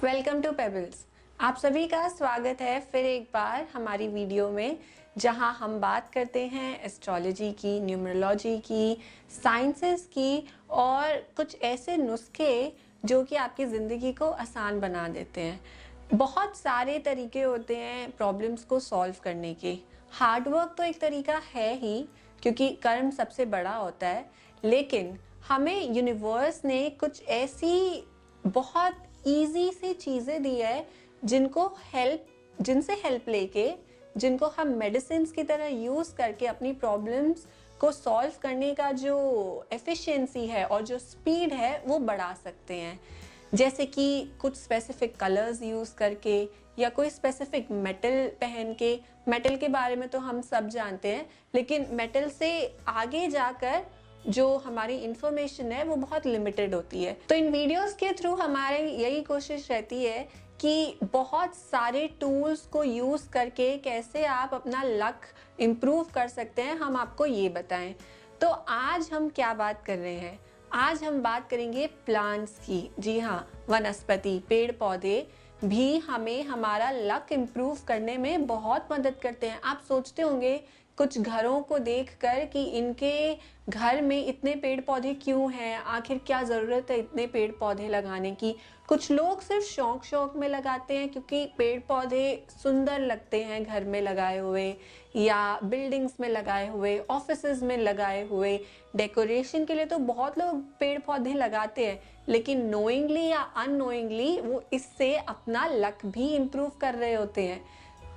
Welcome to pebbles. आप सभी का स्वागत है फिर एक बार हमारी वीडियो में, जहां हम बात करते हैं एस्ट्रोलॉजी की, न्यूमरोलॉजी की, साइंसेस की और कुछ ऐसे नुस्खे जो कि आपकी ज़िंदगी को आसान बना देते हैं। बहुत सारे तरीके होते हैं प्रॉब्लम्स को सॉल्व करने के। हार्ड वर्क तो एक तरीका है ही, क्योंकि कर्म सबसे बड़ा होता है, लेकिन हमें यूनिवर्स ने कुछ ऐसी बहुत ईजी सी चीज़ें दी है जिनसे हेल्प लेके, जिनको हम मेडिसिन की तरह यूज़ करके अपनी प्रॉब्लम्स को सॉल्व करने का जो एफिशिएंसी है और जो स्पीड है वो बढ़ा सकते हैं। जैसे कि कुछ स्पेसिफिक कलर्स यूज़ करके या कोई स्पेसिफिक मेटल पहन के। मेटल के बारे में तो हम सब जानते हैं, लेकिन मेटल से आगे जाकर जो हमारी इंफॉर्मेशन है वो बहुत लिमिटेड होती है। तो इन वीडियोस के थ्रू हमारी यही कोशिश रहती है कि बहुत सारे टूल्स को यूज़ करके कैसे आप अपना लक इम्प्रूव कर सकते हैं, हम आपको ये बताएं। तो आज हम क्या बात कर रहे हैं? आज हम बात करेंगे प्लांट्स की। जी हाँ, वनस्पति, पेड़ पौधे भी हमें हमारा लक इम्प्रूव करने में बहुत मदद करते हैं। आप सोचते होंगे कुछ घरों को देखकर कि इनके घर में इतने पेड़ पौधे क्यों हैं, आखिर क्या ज़रूरत है इतने पेड़ पौधे लगाने की। कुछ लोग सिर्फ शौक में लगाते हैं क्योंकि पेड़ पौधे सुंदर लगते हैं घर में लगाए हुए, या बिल्डिंग्स में लगाए हुए, ऑफिसेज में लगाए हुए, डेकोरेशन के लिए तो बहुत लोग पेड़ पौधे लगाते हैं, लेकिन नोइंगली या अननोइंगली वो इससे अपना लक भी इम्प्रूव कर रहे होते हैं।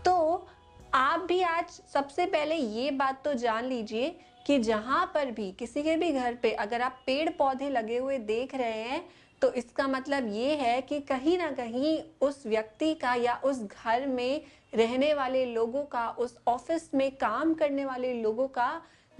तो आप भी आज सबसे पहले ये बात तो जान लीजिए कि जहाँ पर भी, किसी के भी घर पे अगर आप पेड़ पौधे लगे हुए देख रहे हैं, तो इसका मतलब ये है कि कहीं ना कहीं उस व्यक्ति का या उस घर में रहने वाले लोगों का, उस ऑफिस में काम करने वाले लोगों का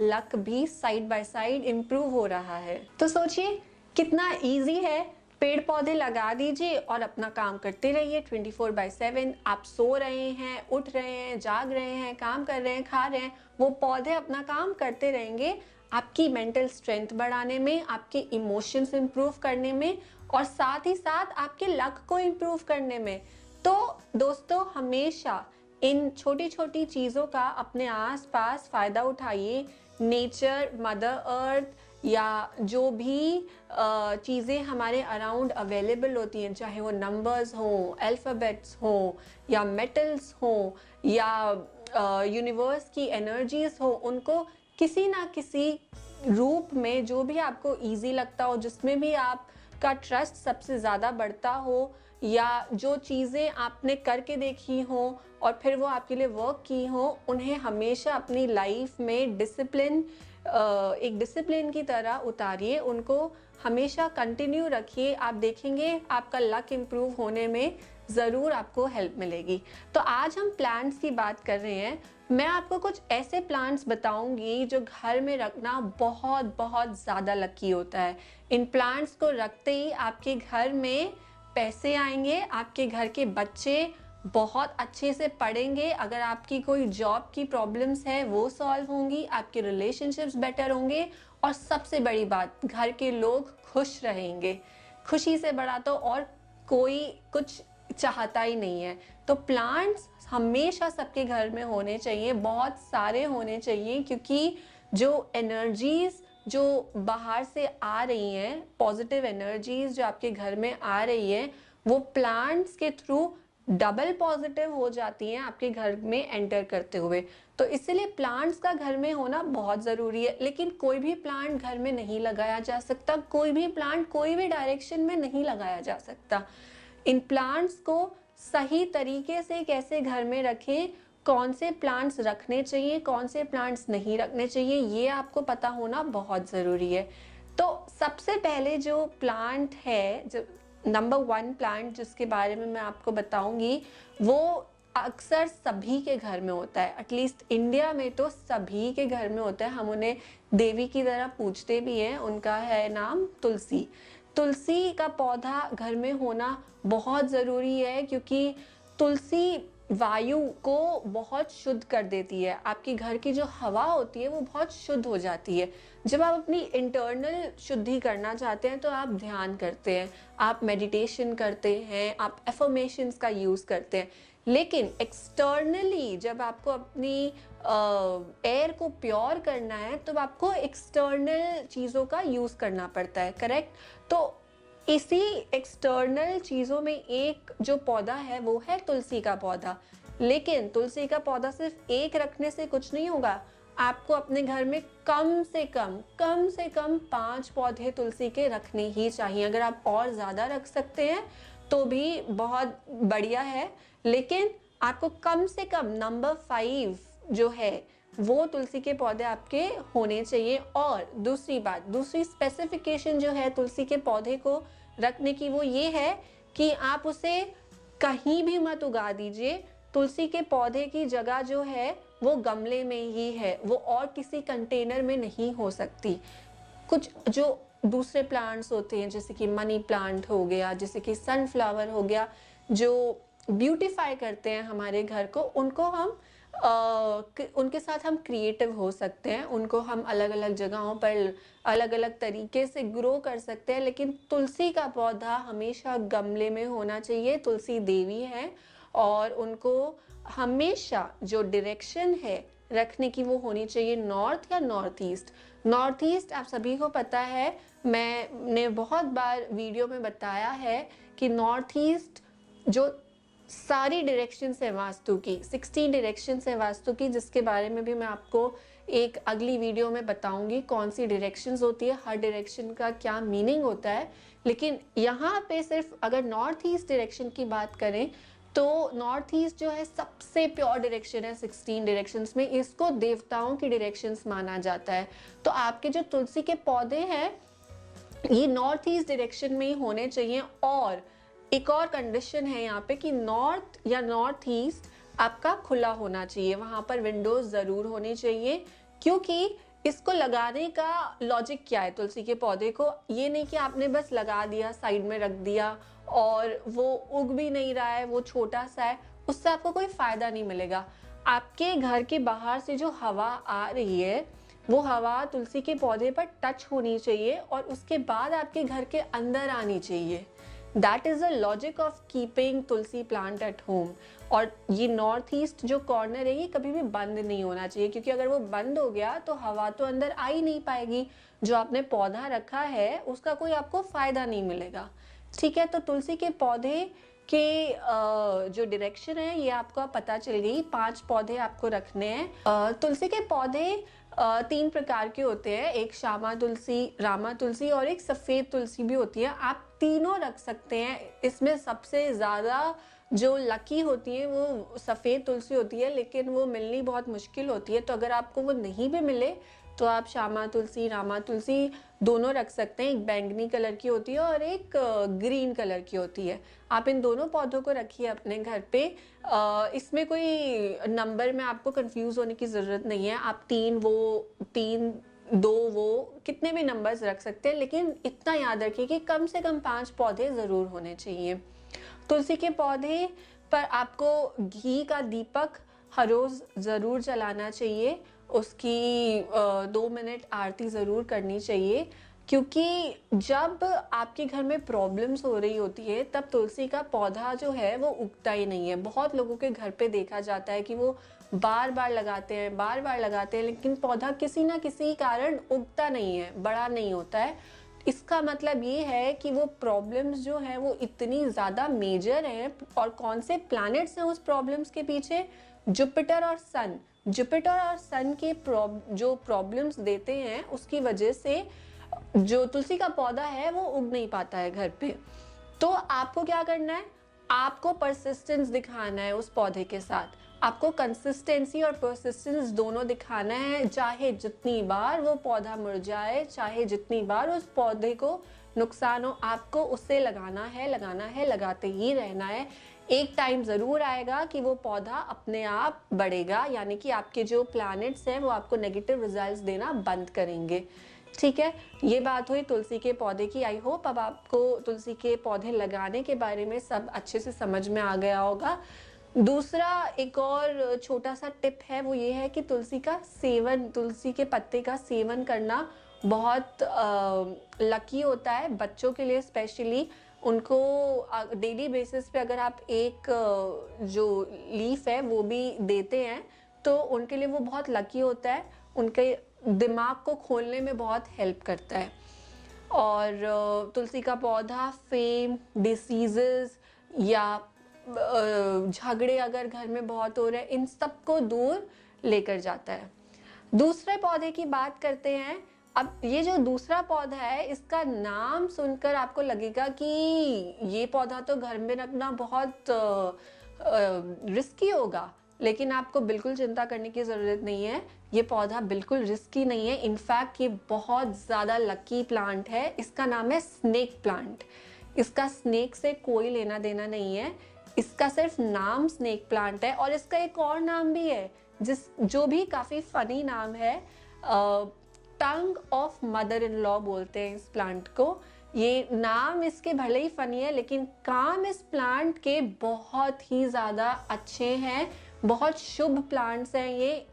लक भी साइड बाय साइड इम्प्रूव हो रहा है। तो सोचिए कितना इजी है। पेड़ पौधे लगा दीजिए और अपना काम करते रहिए 24/7। आप सो रहे हैं, उठ रहे हैं, जाग रहे हैं, काम कर रहे हैं, खा रहे हैं, वो पौधे अपना काम करते रहेंगे, आपकी मेंटल स्ट्रेंथ बढ़ाने में, आपके इमोशंस इंप्रूव करने में और साथ ही साथ आपके लक को इंप्रूव करने में। तो दोस्तों, हमेशा इन छोटी छोटी चीज़ों का अपने आसपास फ़ायदा उठाइए। नेचर, मदर अर्थ या जो भी चीज़ें हमारे अराउंड अवेलेबल होती हैं, चाहे वो नंबर्स हों, अल्फ़ाबेट्स हों, या मेटल्स हों, या यूनिवर्स की एनर्जीज़ हो, उनको किसी ना किसी रूप में, जो भी आपको इजी लगता हो, जिसमें भी आपका ट्रस्ट सबसे ज़्यादा बढ़ता हो, या जो चीज़ें आपने करके देखी हों और फिर वो आपके लिए वर्क की हों, उन्हें हमेशा अपनी लाइफ में एक डिसिप्लिन की तरह उतारिए, उनको हमेशा कंटिन्यू रखिए। आप देखेंगे आपका लक इम्प्रूव होने में ज़रूर आपको हेल्प मिलेगी। तो आज हम प्लांट्स की बात कर रहे हैं। मैं आपको कुछ ऐसे प्लांट्स बताऊंगी जो घर में रखना बहुत बहुत ज़्यादा लकी होता है। इन प्लांट्स को रखते ही आपके घर में पैसे आएंगे, आपके घर के बच्चे बहुत अच्छे से पढ़ेंगे, अगर आपकी कोई जॉब की प्रॉब्लम्स है वो सॉल्व होंगी, आपके रिलेशनशिप्स बेटर होंगे और सबसे बड़ी बात, घर के लोग खुश रहेंगे। खुशी से बड़ा तो और कोई कुछ चाहता ही नहीं है। तो प्लांट्स हमेशा सबके घर में होने चाहिए, बहुत सारे होने चाहिए, क्योंकि जो एनर्जीज जो बाहर से आ रही हैं, पॉजिटिव एनर्जीज जो आपके घर में आ रही है, वो प्लांट्स के थ्रू डबल पॉजिटिव हो जाती हैं आपके घर में एंटर करते हुए। तो इसलिए प्लांट्स का घर में होना बहुत ज़रूरी है। लेकिन कोई भी प्लांट घर में नहीं लगाया जा सकता, कोई भी प्लांट कोई भी डायरेक्शन में नहीं लगाया जा सकता। इन प्लांट्स को सही तरीके से कैसे घर में रखें, कौन से प्लांट्स रखने चाहिए, कौन से प्लांट्स नहीं रखने चाहिए, ये आपको पता होना बहुत ज़रूरी है। तो सबसे पहले जो प्लांट है, जो नंबर 1 प्लांट जिसके बारे में मैं आपको बताऊंगी, वो अक्सर सभी के घर में होता है। एटलीस्ट इंडिया में तो सभी के घर में होता है। हम उन्हें देवी की तरह पूजते भी हैं। उनका है नाम तुलसी। तुलसी का पौधा घर में होना बहुत ज़रूरी है, क्योंकि तुलसी वायु को बहुत शुद्ध कर देती है। आपकी घर की जो हवा होती है वो बहुत शुद्ध हो जाती है। जब आप अपनी इंटरनल शुद्धि करना चाहते हैं तो आप ध्यान करते हैं, आप मेडिटेशन करते हैं, आप एफर्मेशंस का यूज़ करते हैं। लेकिन एक्सटर्नली जब आपको अपनी एयर को प्योर करना है तो आपको एक्सटर्नल चीज़ों का यूज़ करना पड़ता है, करेक्ट? तो इसी एक्सटर्नल चीज़ों में एक जो पौधा है वो है तुलसी का पौधा। लेकिन तुलसी का पौधा सिर्फ एक रखने से कुछ नहीं होगा। आपको अपने घर में कम से कम 5 पौधे तुलसी के रखने ही चाहिए। अगर आप और ज़्यादा रख सकते हैं तो भी बहुत बढ़िया है, लेकिन आपको कम से कम नंबर 5 जो है वो तुलसी के पौधे आपके होने चाहिए। और दूसरी बात, दूसरी स्पेसिफिकेशन जो है तुलसी के पौधे को रखने की वो ये है कि आप उसे कहीं भी मत उगा दीजिए। तुलसी के पौधे की जगह जो है वो गमले में ही है, वो और किसी कंटेनर में नहीं हो सकती। कुछ जो दूसरे प्लांट्स होते हैं जैसे कि मनी प्लांट हो गया, जैसे कि सनफ्लावर हो गया, जो ब्यूटीफाई करते हैं हमारे घर को, उनको हम उनके साथ हम क्रिएटिव हो सकते हैं, उनको हम अलग अलग जगहों पर अलग अलग तरीके से ग्रो कर सकते हैं। लेकिन तुलसी का पौधा हमेशा गमले में होना चाहिए। तुलसी देवी है और उनको हमेशा जो डायरेक्शन है रखने की वो होनी चाहिए नॉर्थ या नॉर्थ ईस्ट। नॉर्थ ईस्ट आप सभी को पता है, मैंने बहुत बार वीडियो में बताया है कि नॉर्थ ईस्ट जो सारी डायरेक्शंस है वास्तु की, 16 डायरेक्शंस है वास्तु की, जिसके बारे में भी मैं आपको एक अगली वीडियो में बताऊंगी कौन सी डायरेक्शंस होती है, हर डायरेक्शन का क्या मीनिंग होता है। लेकिन यहाँ पे सिर्फ अगर नॉर्थ ईस्ट डायरेक्शन की बात करें तो नॉर्थ ईस्ट जो है सबसे प्योर डायरेक्शन है 16 डायरेक्शंस में। इसको देवताओं की डायरेक्शंस माना जाता है। तो आपके जो तुलसी के पौधे हैं ये नॉर्थ ईस्ट डायरेक्शन में ही होने चाहिए। और एक और कंडीशन है यहाँ पे कि नॉर्थ या नॉर्थ ईस्ट आपका खुला होना चाहिए, वहां पर विंडोज जरूर होनी चाहिए। क्योंकि इसको लगाने का लॉजिक क्या है, तुलसी के पौधे को ये नहीं कि आपने बस लगा दिया, साइड में रख दिया और वो उग भी नहीं रहा है, वो छोटा सा है, उससे आपको कोई फायदा नहीं मिलेगा। आपके घर के बाहर से जो हवा आ रही है वो हवा तुलसी के पौधे पर टच होनी चाहिए और उसके बाद आपके घर के अंदर आनी चाहिए। That is the logic of keeping Tulsi plant at home. और ये नॉर्थ ईस्ट जो कॉर्नर है ये कभी भी बंद नहीं होना चाहिए, क्योंकि अगर वो बंद हो गया तो हवा तो अंदर आ ही नहीं पाएगी, जो आपने पौधा रखा है उसका कोई आपको फायदा नहीं मिलेगा। ठीक है, तो तुलसी के पौधे के जो डायरेक्शन है ये आपको पता चल गई। 5 पौधे आपको रखने हैं। तुलसी के पौधे 3 प्रकार के होते हैं, एक श्यामा तुलसी, रामा तुलसी और एक सफ़ेद तुलसी भी होती है। आप तीनों रख सकते हैं। इसमें सबसे ज़्यादा जो लकी होती है वो सफ़ेद तुलसी होती है, लेकिन वो मिलनी बहुत मुश्किल होती है। तो अगर आपको वो नहीं भी मिले तो आप श्यामा तुलसी, रामा तुलसी दोनों रख सकते हैं। एक बैंगनी कलर की होती है और एक ग्रीन कलर की होती है। आप इन दोनों पौधों को रखिए अपने घर पे। इसमें कोई नंबर में आपको कंफ्यूज होने की ज़रूरत नहीं है। आप 3 वो, 3 2 वो, कितने भी नंबर्स रख सकते हैं, लेकिन इतना याद रखिए कि कम से कम 5 पौधे ज़रूर होने चाहिए। तुलसी के पौधे पर आपको घी का दीपक हर रोज़ ज़रूर जलाना चाहिए। उसकी 2 मिनट आरती ज़रूर करनी चाहिए, क्योंकि जब आपके घर में प्रॉब्लम्स हो रही होती है तब तुलसी का पौधा जो है वो उगता ही नहीं है। बहुत लोगों के घर पे देखा जाता है कि वो बार बार लगाते हैं, लेकिन पौधा किसी ना किसी कारण उगता नहीं है, बड़ा नहीं होता है। इसका मतलब ये है कि वो प्रॉब्लम्स जो है वो इतनी ज़्यादा मेजर हैं। और कौन से प्लैनेट्स हैं उस प्रॉब्लम्स के पीछे? जुपिटर और सन। जुपिटर और सन के जो प्रॉब्लम्स देते हैं उसकी वजह से जो तुलसी का पौधा है वो उग नहीं पाता है घर पे। तो आपको क्या करना है, आपको परसिस्टेंस दिखाना है उस पौधे के साथ। आपको कंसिस्टेंसी और परसिस्टेंस दोनों दिखाना है। चाहे जितनी बार वो पौधा मुरझाए, चाहे जितनी बार उस पौधे को नुकसान हो, आपको उससे लगाना है, लगाते ही रहना है। एक टाइम ज़रूर आएगा कि वो पौधा अपने आप बढ़ेगा, यानी कि आपके जो प्लैनेट्स हैं वो आपको नेगेटिव रिजल्ट्स देना बंद करेंगे। ठीक है, ये बात हुई तुलसी के पौधे की। आई होप अब आपको तुलसी के पौधे लगाने के बारे में सब अच्छे से समझ में आ गया होगा। दूसरा एक और छोटा सा टिप है, वो ये है कि तुलसी के पत्ते का सेवन करना बहुत लकी होता है बच्चों के लिए स्पेशली। उनको डेली बेसिस पे अगर आप एक जो लीफ है वो भी देते हैं तो उनके लिए वो बहुत लकी होता है, उनके दिमाग को खोलने में बहुत हेल्प करता है। और तुलसी का पौधा फेम, डिसीजेस या झगड़े अगर घर में बहुत हो रहे हैं, इन सब को दूर लेकर जाता है। दूसरे पौधे की बात करते हैं। अब ये जो दूसरा पौधा है, इसका नाम सुनकर आपको लगेगा कि ये पौधा तो घर में रखना बहुत रिस्की होगा, लेकिन आपको बिल्कुल चिंता करने की ज़रूरत नहीं है। ये पौधा बिल्कुल रिस्की नहीं है, इनफैक्ट ये बहुत ज़्यादा लकी प्लांट है। इसका नाम है स्नेक प्लांट। इसका स्नेक से कोई लेना देना नहीं है, इसका सिर्फ नाम स्नेक प्लांट है। और इसका एक और नाम भी है जो भी काफ़ी फनी नाम है, tongue of mother in law बोलते हैं इस प्लांट को। ये नाम इसके भले ही फनी है, लेकिन काम इस प्लांट के बहुत ही ज़्यादा अच्छे हैं, बहुत शुभ प्लांट्स हैं। ये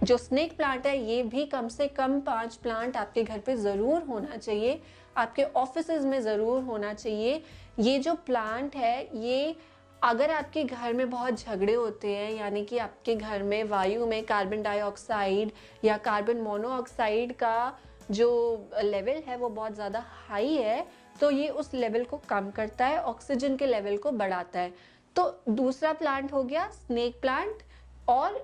जो स्नेक प्लांट है, ये भी कम से कम 5 प्लांट आपके घर पे ज़रूर होना चाहिए, आपके ऑफिसेज में ज़रूर होना चाहिए। ये जो प्लांट है, ये अगर आपके घर में बहुत झगड़े होते हैं, यानी कि आपके घर में वायु में कार्बन डाइऑक्साइड या कार्बन मोनोऑक्साइड का जो लेवल है वो बहुत ज़्यादा हाई है, तो ये उस लेवल को कम करता है, ऑक्सीजन के लेवल को बढ़ाता है। तो दूसरा प्लांट हो गया स्नेक प्लांट और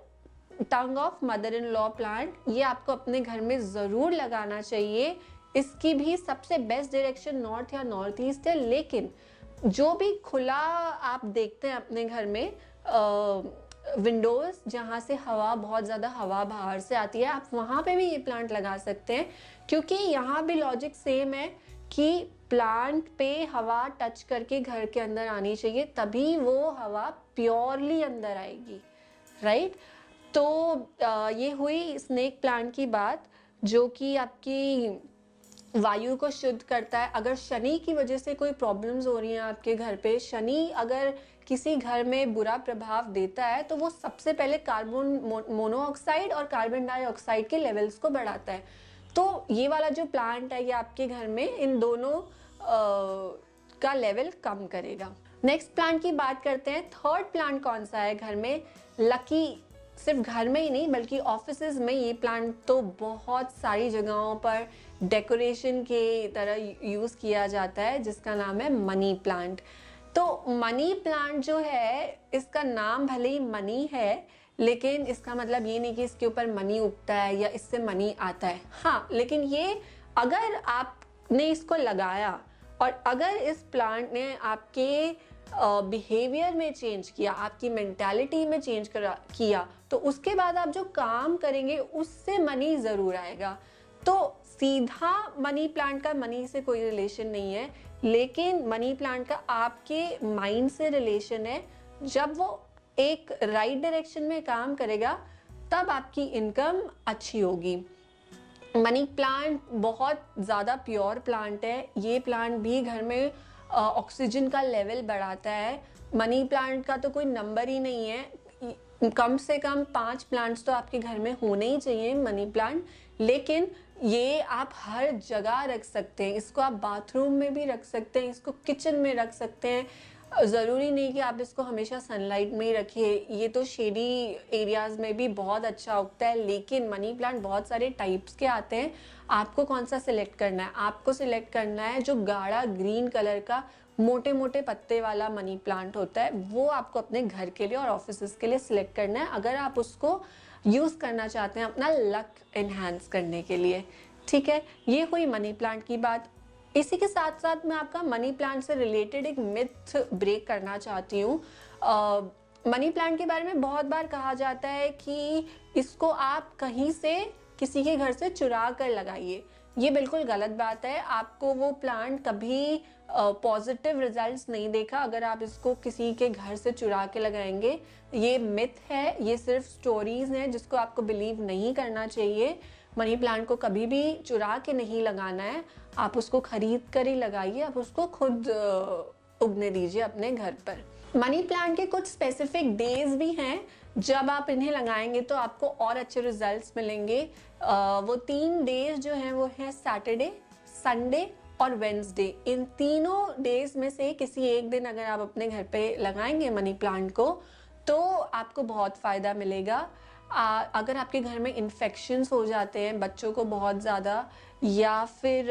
tongue of mother in law plant. ये आपको अपने घर में ज़रूर लगाना चाहिए। इसकी भी सबसे बेस्ट डायरेक्शन नॉर्थ या नॉर्थ ईस्ट है, लेकिन जो भी खुला आप देखते हैं अपने घर में विंडोज़ जहाँ से बहुत ज़्यादा हवा बाहर से आती है, आप वहाँ पे भी ये प्लांट लगा सकते हैं, क्योंकि यहाँ भी लॉजिक सेम है कि प्लांट पे हवा टच करके घर के अंदर आनी चाहिए, तभी वो हवा प्योरली अंदर आएगी, राइट। तो ये हुई स्नेक प्लांट की बात, जो कि आपकी वायु को शुद्ध करता है। अगर शनि की वजह से कोई प्रॉब्लम्स हो रही हैं आपके घर पे, शनि अगर किसी घर में बुरा प्रभाव देता है तो वो सबसे पहले कार्बन मोनोऑक्साइड और कार्बन डाइऑक्साइड के लेवल्स को बढ़ाता है। तो ये वाला जो प्लांट है, ये आपके घर में इन दोनों का लेवल कम करेगा। नेक्स्ट प्लांट की बात करते हैं। थर्ड प्लांट कौन सा है घर में लकी? सिर्फ घर में ही नहीं बल्कि ऑफिसेज में ये प्लांट तो बहुत सारी जगहों पर डेकोरेशन के तरह यूज़ किया जाता है, जिसका नाम है मनी प्लांट। तो मनी प्लांट जो है, इसका नाम भले ही मनी है, लेकिन इसका मतलब ये नहीं कि इसके ऊपर मनी उगता है या इससे मनी आता है। हाँ, लेकिन ये अगर आपने इसको लगाया और अगर इस प्लांट ने आपके बिहेवियर में चेंज किया, आपकी मेंटालिटी में चेंज किया, तो उसके बाद आप जो काम करेंगे उससे मनी ज़रूर आएगा। तो सीधा मनी प्लांट का मनी से कोई रिलेशन नहीं है, लेकिन मनी प्लांट का आपके माइंड से रिलेशन है। जब वो एक राइट डायरेक्शन में काम करेगा तब आपकी इनकम अच्छी होगी। मनी प्लांट बहुत ज़्यादा प्योर प्लांट है। ये प्लांट भी घर में ऑक्सीजन का लेवल बढ़ाता है। मनी प्लांट का तो कोई नंबर ही नहीं है, कम से कम 5 प्लांट्स तो आपके घर में होने ही चाहिए मनी प्लांट। लेकिन ये आप हर जगह रख सकते हैं, इसको आप बाथरूम में भी रख सकते हैं, इसको किचन में रख सकते हैं। ज़रूरी नहीं कि आप इसको हमेशा सनलाइट में ही रखिए, ये तो शेडी एरियाज़ में भी बहुत अच्छा उगता है। लेकिन मनी प्लांट बहुत सारे टाइप्स के आते हैं, आपको कौन सा सिलेक्ट करना है? आपको सिलेक्ट करना है जो गाढ़ा ग्रीन कलर का मोटे मोटे पत्ते वाला मनी प्लांट होता है, वो आपको अपने घर के लिए और ऑफिस के लिए सिलेक्ट करना है, अगर आप उसको यूज़ करना चाहते हैं अपना लक एनहांस करने के लिए। ठीक है, ये हुई मनी प्लांट की बात। इसी के साथ साथ मैं आपका मनी प्लांट से रिलेटेड एक मिथ ब्रेक करना चाहती हूँ। मनी प्लांट के बारे में बहुत बार कहा जाता है कि इसको आप कहीं से किसी के घर से चुरा कर लगाइए। ये बिल्कुल गलत बात है। आपको वो प्लांट कभी पॉजिटिव रिजल्ट्स नहीं देखा अगर आप इसको किसी के घर से चुरा के लगाएंगे। ये मिथ है, ये सिर्फ स्टोरीज हैं जिसको आपको बिलीव नहीं करना चाहिए। मनी प्लांट को कभी भी चुरा के नहीं लगाना है, आप उसको खरीद कर ही लगाइए, आप उसको खुद उगने दीजिए अपने घर पर। मनी प्लांट के कुछ स्पेसिफिक डेज भी हैं जब आप इन्हें लगाएंगे तो आपको और अच्छे रिजल्ट्स मिलेंगे। वो 3 डेज जो हैं वो है सैटरडे, संडे और वेंसडे। इन तीनों डेज में से किसी एक दिन अगर आप अपने घर पे लगाएंगे मनी प्लांट को तो आपको बहुत फ़ायदा मिलेगा। अगर आपके घर में इन्फेक्शंस हो जाते हैं बच्चों को बहुत ज़्यादा, या फिर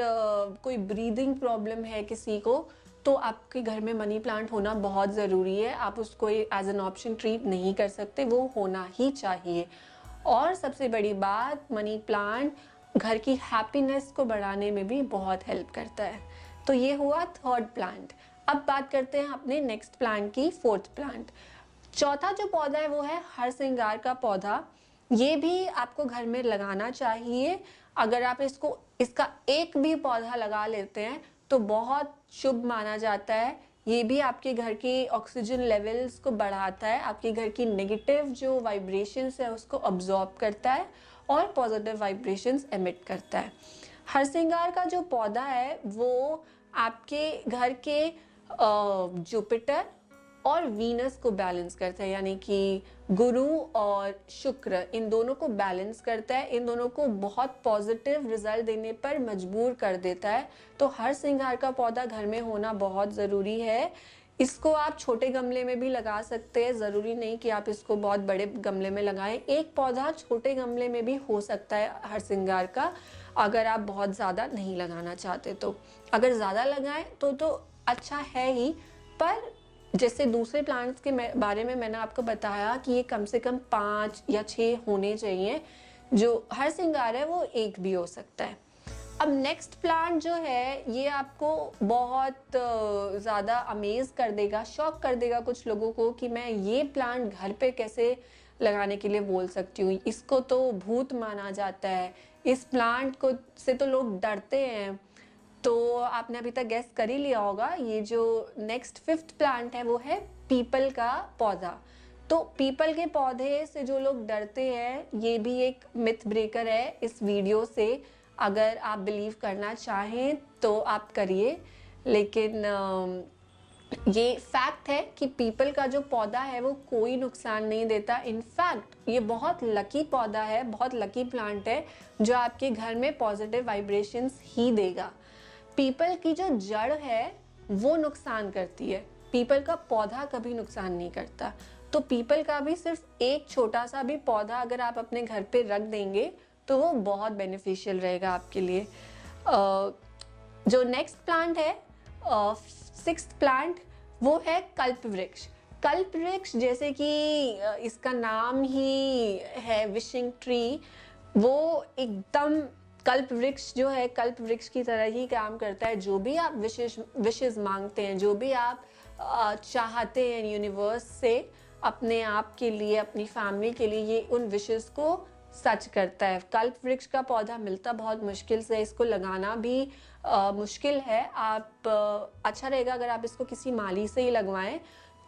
कोई ब्रीदिंग प्रॉब्लम है किसी को, तो आपके घर में मनी प्लांट होना बहुत ज़रूरी है। आप उसको एज एन ऑप्शन ट्रीट नहीं कर सकते, वो होना ही चाहिए। और सबसे बड़ी बात, मनी प्लांट घर की हैप्पीनेस को बढ़ाने में भी बहुत हेल्प करता है। तो ये हुआ थर्ड प्लांट। अब बात करते हैं अपने नेक्स्ट प्लांट की, फोर्थ प्लांट। चौथा जो पौधा है वो है हर श्रृंगार का पौधा। ये भी आपको घर में लगाना चाहिए। अगर आप इसका एक भी पौधा लगा लेते हैं तो बहुत शुभ माना जाता है। ये भी आपके घर की ऑक्सीजन लेवल्स को बढ़ाता है, आपके घर की नेगेटिव जो वाइब्रेशंस है उसको अब्जॉर्ब करता है और पॉजिटिव वाइब्रेशंस एमिट करता है। हर श्रृंगार का जो पौधा है वो आपके घर के जुपिटर और वीनस को बैलेंस करता है, यानी कि गुरु और शुक्र, इन दोनों को बैलेंस करता है, इन दोनों को बहुत पॉजिटिव रिजल्ट देने पर मजबूर कर देता है। तो हर श्रृंगार का पौधा घर में होना बहुत ज़रूरी है। इसको आप छोटे गमले में भी लगा सकते हैं, ज़रूरी नहीं कि आप इसको बहुत बड़े गमले में लगाएं। एक पौधा छोटे गमले में भी हो सकता है हर श्रृंगार का, अगर आप बहुत ज़्यादा नहीं लगाना चाहते तो। अगर ज़्यादा लगाएं तो अच्छा है ही, पर जैसे दूसरे प्लांट्स के बारे में मैंने आपको बताया कि ये कम से कम 5 या 6 होने चाहिए। जो हर श्रृंगार है वो एक भी हो सकता है। अब नेक्स्ट प्लांट जो है ये आपको बहुत ज़्यादा अमेज कर देगा, शॉक कर देगा कुछ लोगों को कि मैं ये प्लांट घर पे कैसे लगाने के लिए बोल सकती हूँ, इसको तो भूत माना जाता है, इस प्लांट को से तो लोग डरते हैं। तो आपने अभी तक गेस कर ही लिया होगा, ये जो नेक्स्ट फिफ्थ प्लांट है वो है पीपल का पौधा। तो पीपल के पौधे से जो लोग डरते हैं, ये भी एक मिथ ब्रेकर है इस वीडियो से। अगर आप बिलीव करना चाहें तो आप करिए, लेकिन ये फैक्ट है कि पीपल का जो पौधा है वो कोई नुकसान नहीं देता। इनफैक्ट ये बहुत लकी पौधा है, बहुत लकी प्लांट है जो आपके घर में पॉजिटिव वाइब्रेशंस ही देगा। पीपल की जो जड़ है वो नुकसान करती है, पीपल का पौधा कभी नुकसान नहीं करता। तो पीपल का भी सिर्फ एक छोटा सा भी पौधा अगर आप अपने घर पे रख देंगे तो वो बहुत बेनिफिशियल रहेगा आपके लिए। जो नेक्स्ट प्लांट है, सिक्स्थ प्लांट, वो है कल्प वृक्ष। कल्प वृक्ष जैसे कि इसका नाम ही है विशिंग ट्री, वो एकदम कल्प वृक्ष जो है कल्प वृक्ष की तरह ही काम करता है। जो भी आप विशेष मांगते हैं, जो भी आप चाहते हैं यूनिवर्स से अपने आप के लिए, अपनी फैमिली के लिए, ये उन विशेष को सच करता है। कल्प वृक्ष का पौधा मिलता बहुत मुश्किल से, इसको लगाना भी मुश्किल है। आप अच्छा रहेगा अगर आप इसको किसी माली से ही लगवाएं।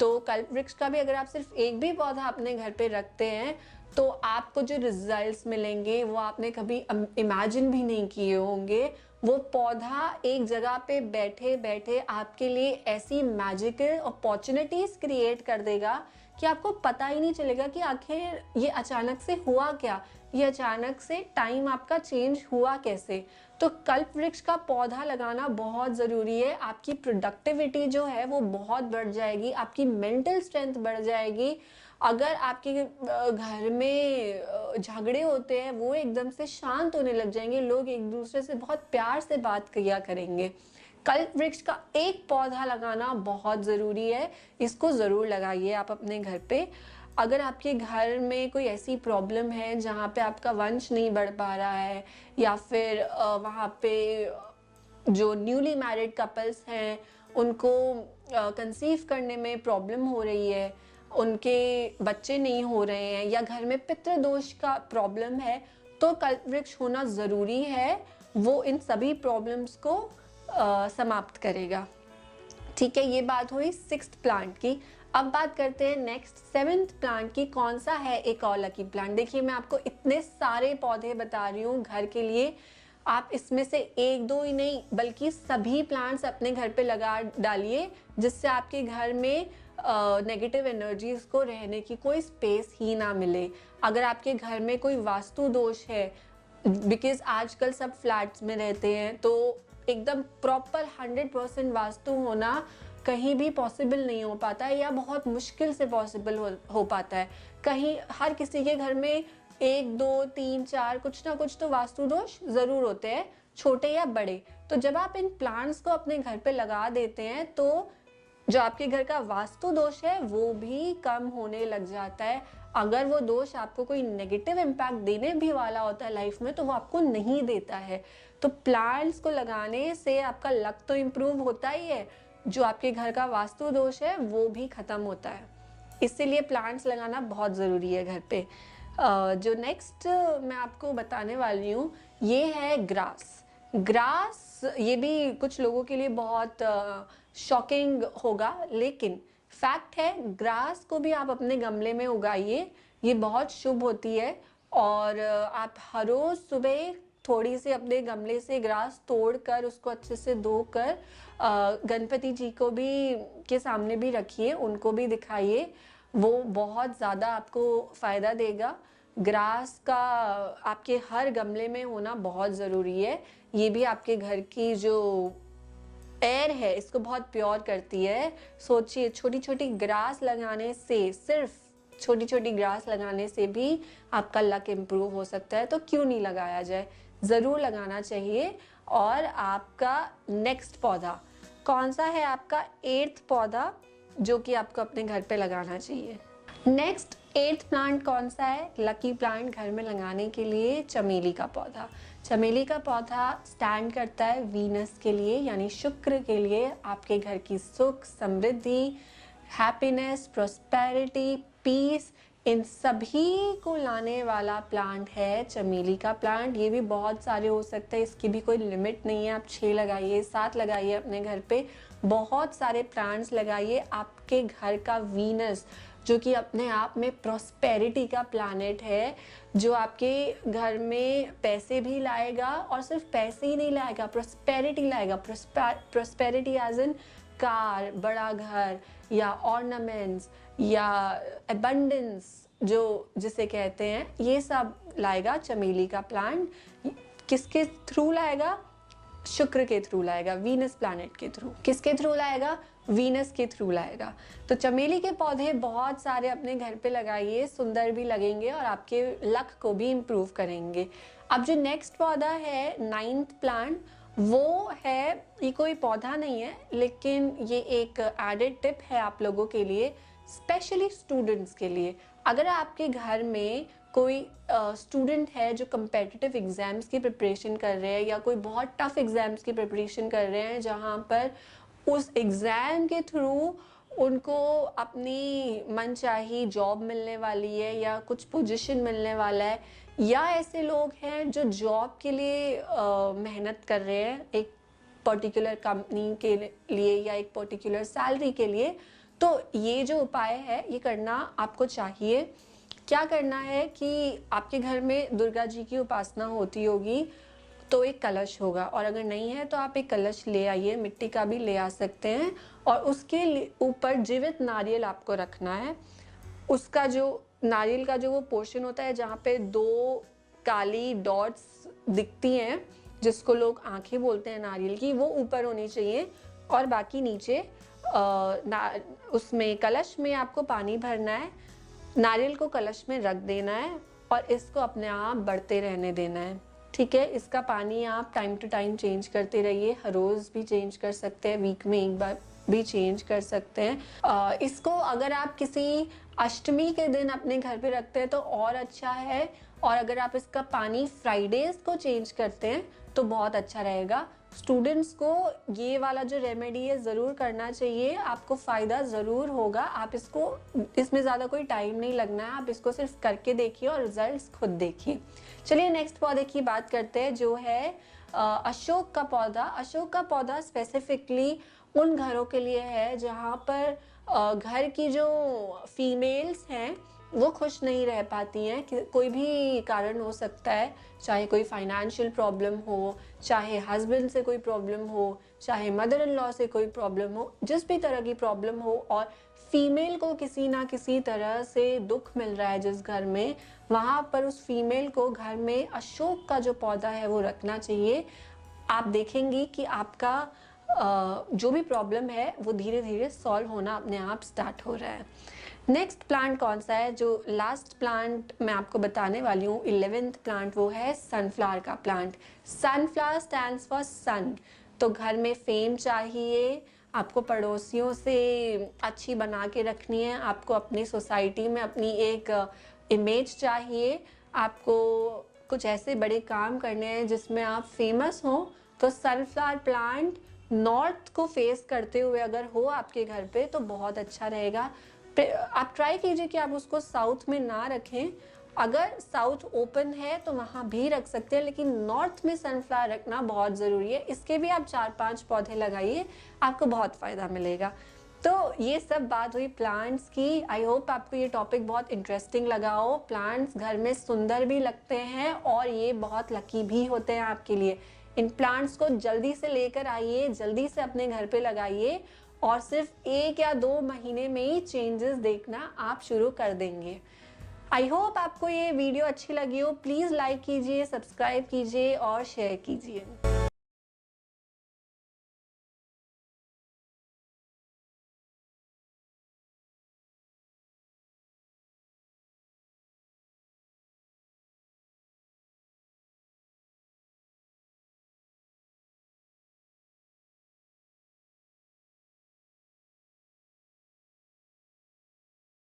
तो कल्प वृक्ष का भी अगर आप सिर्फ एक भी पौधा अपने घर पे रखते हैं तो आपको जो रिजल्ट्स मिलेंगे वो आपने कभी इमेजिन भी नहीं किए होंगे। वो पौधा एक जगह पे बैठे बैठे आपके लिए ऐसी मैजिकल अपॉर्चुनिटीज क्रिएट कर देगा कि आपको पता ही नहीं चलेगा कि आखिर ये अचानक से हुआ क्या, ये अचानक से टाइम आपका चेंज हुआ कैसे। तो कल्प वृक्ष का पौधा लगाना बहुत ज़रूरी है। आपकी प्रोडक्टिविटी जो है वो बहुत बढ़ जाएगी, आपकी मेंटल स्ट्रेंथ बढ़ जाएगी। अगर आपके घर में झगड़े होते हैं वो एकदम से शांत होने लग जाएंगे, लोग एक दूसरे से बहुत प्यार से बात किया करेंगे। कल्प वृक्ष का एक पौधा लगाना बहुत ज़रूरी है, इसको ज़रूर लगाइए आप अपने घर पे। अगर आपके घर में कोई ऐसी प्रॉब्लम है जहाँ पे आपका वंश नहीं बढ़ पा रहा है, या फिर वहाँ पे जो न्यूली मैरिड कपल्स हैं उनको कंसीव करने में प्रॉब्लम हो रही है, उनके बच्चे नहीं हो रहे हैं, या घर में पितृदोष का प्रॉब्लम है, तो कल्प वृक्ष होना ज़रूरी है। वो इन सभी प्रॉब्लम्स को समाप्त करेगा। ठीक है, ये बात हुई सिक्स्थ प्लांट की। अब बात करते हैं नेक्स्ट सेवेंथ प्लांट की। कौन सा है एक और लकी प्लांट? देखिए, मैं आपको इतने सारे पौधे बता रही हूँ घर के लिए, आप इसमें से एक दो ही नहीं बल्कि सभी प्लांट्स अपने घर पे लगा डालिए, जिससे आपके घर में नेगेटिव एनर्जीज को रहने की कोई स्पेस ही ना मिले। अगर आपके घर में कोई वास्तु दोष है, बिकॉज आजकल सब फ्लैट्स में रहते हैं, तो एकदम प्रॉपर 100% वास्तु होना कहीं भी पॉसिबल नहीं हो पाता है, या बहुत मुश्किल से पॉसिबल हो पाता है। कहीं हर किसी के घर में 1 2 3 4 कुछ ना कुछ तो वास्तु दोष ज़रूर होते हैं, छोटे या बड़े। तो जब आप इन प्लांट्स को अपने घर पे लगा देते हैं तो जो आपके घर का वास्तु दोष है वो भी कम होने लग जाता है। अगर वो दोष आपको कोई नेगेटिव इम्पैक्ट देने भी वाला होता है लाइफ में, तो वो आपको नहीं देता है। तो प्लांट्स को लगाने से आपका लक तो इम्प्रूव होता ही है, जो आपके घर का वास्तु दोष है वो भी ख़त्म होता है। इसीलिए प्लांट्स लगाना बहुत ज़रूरी है घर पे। जो नेक्स्ट मैं आपको बताने वाली हूँ ये है ग्रास। ये भी कुछ लोगों के लिए बहुत शॉकिंग होगा, लेकिन फैक्ट है, ग्रास को भी आप अपने गमले में उगाइए, ये बहुत शुभ होती है। और आप हर रोज़ सुबह थोड़ी सी अपने गमले से ग्रास तोड़कर उसको अच्छे से धोकर गणपति जी को भी के सामने भी रखिए, उनको भी दिखाइए, वो बहुत ज़्यादा आपको फ़ायदा देगा। ग्रास का आपके हर गमले में होना बहुत ज़रूरी है। ये भी आपके घर की जो एयर है इसको बहुत प्योर करती है। सोचिए, छोटी छोटी ग्रास लगाने से, सिर्फ छोटी छोटी ग्रास लगाने से भी आपका लक इम्प्रूव हो सकता है। तो क्यों नहीं लगाया जाए, ज़रूर लगाना चाहिए। और आपका नेक्स्ट पौधा कौन सा है? आपका 8th पौधा जो कि आपको अपने घर पे लगाना चाहिए। नेक्स्ट 8th प्लांट कौन सा है लकी प्लांट घर में लगाने के लिए? चमेली का पौधा। चमेली का पौधा स्टैंड करता है वीनस के लिए, यानी शुक्र के लिए। आपके घर की सुख, समृद्धि, हैप्पीनेस, प्रॉस्पेरिटी, पीस, इन सभी को लाने वाला प्लांट है चमेली का प्लांट। ये भी बहुत सारे हो सकते हैं, इसकी भी कोई लिमिट नहीं है। आप 6 लगाइए, 7 लगाइए अपने घर पे, बहुत सारे प्लांट्स लगाइए। आपके घर का वीनस जो कि अपने आप में प्रॉस्पेरिटी का प्लैनेट है, जो आपके घर में पैसे भी लाएगा, और सिर्फ पैसे ही नहीं लाएगा, प्रॉस्पेरिटी लाएगा। प्रॉस्पेरिटी एज इन कार, बड़ा घर, या ऑर्नामेंट्स, या एबंडेंस जो जिसे कहते हैं, ये सब लाएगा चमेली का प्लांट। किसके थ्रू लाएगा? शुक्र के थ्रू लाएगा, वीनस प्लैनेट के थ्रू। किसके थ्रू लाएगा? वीनस के थ्रू लाएगा। तो चमेली के पौधे बहुत सारे अपने घर पे लगाइए, सुंदर भी लगेंगे और आपके लक को भी इम्प्रूव करेंगे। अब जो नेक्स्ट पौधा है 9th प्लांट, वो है, ये कोई पौधा नहीं है, लेकिन ये एक एडेड टिप है आप लोगों के लिए, स्पेशली स्टूडेंट्स के लिए। अगर आपके घर में कोई स्टूडेंट है जो कम्पेटिटिव एग्ज़ाम्स की प्रिपरेशन कर रहे हैं, या कोई बहुत टफ एग्ज़ाम्स की प्रिपरेशन कर रहे हैं, जहाँ पर उस एग्ज़ाम के थ्रू उनको अपनी मनचाही जॉब मिलने वाली है, या कुछ पोजीशन मिलने वाला है, या ऐसे लोग हैं जो जॉब के लिए मेहनत कर रहे हैं एक पर्टिकुलर कंपनी के लिए या एक पर्टिकुलर सैलरी के लिए, तो ये जो उपाय है ये करना आपको चाहिए। क्या करना है कि आपके घर में दुर्गा जी की उपासना होती होगी, तो एक कलश होगा, और अगर नहीं है तो आप एक कलश ले आइए, मिट्टी का भी ले आ सकते हैं, और उसके ऊपर जीवित नारियल आपको रखना है। उसका जो नारियल का जो वो पोर्शन होता है जहाँ पे 2 काली डॉट्स दिखती हैं, जिसको लोग आंखें बोलते हैं नारियल की, वो ऊपर होनी चाहिए, और बाकी नीचे उसमें कलश में आपको पानी भरना है, नारियल को कलश में रख देना है, और इसको अपने आप बढ़ते रहने देना है। ठीक है, इसका पानी आप टाइम टू टाइम चेंज करते रहिए, हर रोज़ भी चेंज कर सकते हैं, वीक में एक बार भी चेंज कर सकते हैं। इसको अगर आप किसी अष्टमी के दिन अपने घर पे रखते हैं तो और अच्छा है, और अगर आप इसका पानी फ्राइडेज को चेंज करते हैं तो बहुत अच्छा रहेगा। स्टूडेंट्स को ये वाला जो रेमेडी है ज़रूर करना चाहिए, आपको फ़ायदा ज़रूर होगा। आप इसको, इसमें ज़्यादा कोई टाइम नहीं लगना है, आप इसको सिर्फ करके देखिए और रिजल्ट्स खुद देखिए। चलिए नेक्स्ट पौधे की बात करते हैं, जो है अशोक का पौधा। अशोक का पौधा स्पेसिफिकली उन घरों के लिए है जहाँ पर घर की जो फीमेल्स हैं वो खुश नहीं रह पाती हैं, कि कोई भी कारण हो सकता है, चाहे कोई फाइनेंशियल प्रॉब्लम हो, चाहे हस्बैंड से कोई प्रॉब्लम हो, चाहे मदर इन लॉ से कोई प्रॉब्लम हो, जिस भी तरह की प्रॉब्लम हो, और फीमेल को किसी ना किसी तरह से दुख मिल रहा है जिस घर में, वहाँ पर उस फीमेल को घर में अशोक का जो पौधा है वो रखना चाहिए। आप देखेंगी कि आपका जो भी प्रॉब्लम है वो धीरे धीरे सॉल्व होना अपने आप स्टार्ट हो रहा है। नेक्स्ट प्लांट कौन सा है, जो लास्ट प्लांट मैं आपको बताने वाली हूँ, 11th प्लांट, वो है सनफ्लावर का प्लांट। सनफ्लावर स्टैंड्स फॉर सन। तो घर में फेम चाहिए, आपको पड़ोसियों से अच्छी बना के रखनी है, आपको अपनी सोसाइटी में अपनी एक इमेज चाहिए, आपको कुछ ऐसे बड़े काम करने हैं जिसमें आप फेमस हो, तो सनफ्लावर प्लांट नॉर्थ को फेस करते हुए अगर हो आपके घर पे तो बहुत अच्छा रहेगा। आप ट्राई कीजिए कि आप उसको साउथ में ना रखें, अगर साउथ ओपन है तो वहाँ भी रख सकते हैं, लेकिन नॉर्थ में सनफ्लावर रखना बहुत ज़रूरी है। इसके भी आप 4-5 पौधे लगाइए, आपको बहुत फ़ायदा मिलेगा। तो ये सब बात हुई प्लांट्स की। आई होप आपको ये टॉपिक बहुत इंटरेस्टिंग लगा हो। प्लांट्स घर में सुंदर भी लगते हैं और ये बहुत लकी भी होते हैं आपके लिए। इन प्लांट्स को जल्दी से लेकर आइए, जल्दी से अपने घर पे लगाइए और सिर्फ 1 या 2 महीने में ही चेंजेस देखना आप शुरू कर देंगे। आई होप आपको ये वीडियो अच्छी लगी हो। प्लीज़ लाइक कीजिए, सब्सक्राइब कीजिए और शेयर कीजिए।